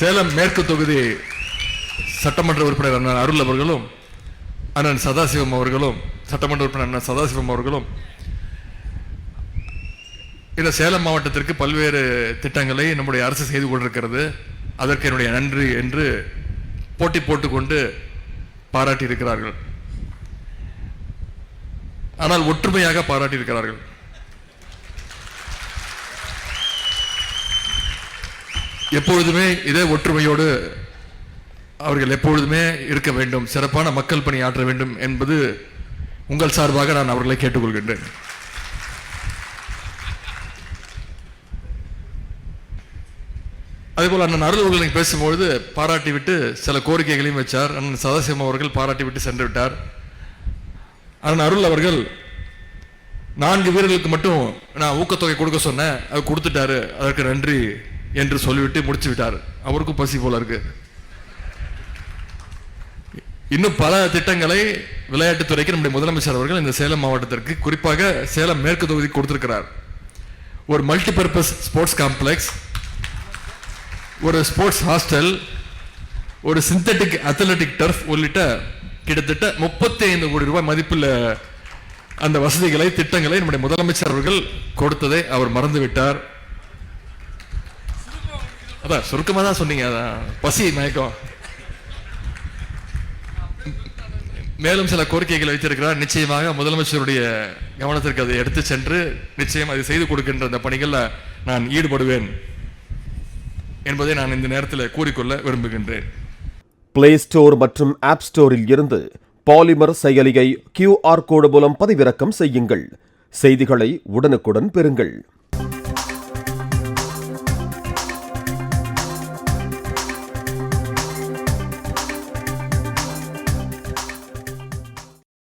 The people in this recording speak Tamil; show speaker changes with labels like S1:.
S1: சேலம் மேற்கு தொகுதி சட்டமன்ற உறுப்பினர் அண்ணன் அருள் அவர்களும் அண்ணன் சதாசிவம் அவர்களும் சட்டமன்ற உறுப்பினர் அண்ணன் சதாசிவம் அவர்களும் இந்த சேலம் மாவட்டத்திற்கு பல்வேறு திட்டங்களை நம்முடைய அரசு செய்து கொண்டிருக்கிறது, அதற்கு என்னுடைய நன்றி என்று போட்டி போட்டுக்கொண்டு பாராட்டி இருக்கிறார்கள். ஆனால் ஒற்றுமையாக பாராட்டி இருக்கிறார்கள். எப்பொழுதுமே இதே ஒற்றுமையோடு அவர்கள் எப்பொழுதுமே இருக்க வேண்டும், சிறப்பான மக்கள் பணி ஆற்ற வேண்டும் என்பது உங்கள் சார்பாக நான் அவர்களை கேட்டுக்கொள்கின்றேன். அதேபோல் அண்ணன் அருள் அவர்கள் பேசும்பொழுது பாராட்டி விட்டு சில கோரிக்கைகளையும் வச்சார். அண்ணன் சதாசிவம் அவர்கள் பாராட்டி விட்டு சென்று விட்டார். அண்ணன் அருள் அவர்கள் 4 வீரர்களுக்கு மட்டும் நான் ஊக்கத்தொகை கொடுக்க சொன்னேன், அது கொடுத்துட்டாரு, அதற்கு நன்றி என்று சொல்லிவிட்டு முடிச்சு விட்டார். அவருக்கும் பசி போல இருக்கு. இன்னும் பல திட்டங்களை விளையாட்டுத்துறைக்கு நம்முடைய முதலமைச்சர் அவர்கள் இந்த சேலம் மாவட்டத்திற்கு, குறிப்பாக சேலம் மேற்கு தொகுதிக்கு கொடுத்திருக்கிறார். ஒரு மல்டிபர்பஸ் ஸ்போர்ட்ஸ் காம்ப்ளெக்ஸ், ஒரு ஸ்போர்ட்ஸ் ஹாஸ்டல், ஒரு சிந்தட்டிக் அத்லெட்டிக் டர்ஃப் உள்ளிட்ட கிட்டத்தட்ட 35 கோடி ரூபாய் மதிப்புள்ள அந்த வசதிகளை, திட்டங்களை நம்முடைய முதலமைச்சர் அவர்கள் கொடுத்ததை அவர் மறந்துவிட்டார். அதான் சுருக்கமாக தான் சொன்னீங்க, அதான் பசி மயக்கம். மேலும் சில கோரிக்கைகளை வைத்திருக்கிறார். நிச்சயமாக முதலமைச்சருடைய கவனத்திற்கு அதை எடுத்து சென்று நிச்சயம் அதை செய்து கொடுக்கின்ற அந்த பணிகளில் நான் ஈடுபடுவேன் என்பதை நான் இந்த நேரத்தில் கூறிக்கொள்ள விரும்புகின்றேன்.
S2: பிளே ஸ்டோர் மற்றும் ஆப் ஸ்டோரில் இருந்து பாலிமர் செயலியை QR கோடு மூலம் பதிவிறக்கம் செய்யுங்கள். செய்திகளை உடனுக்குடன் பெறுங்கள்.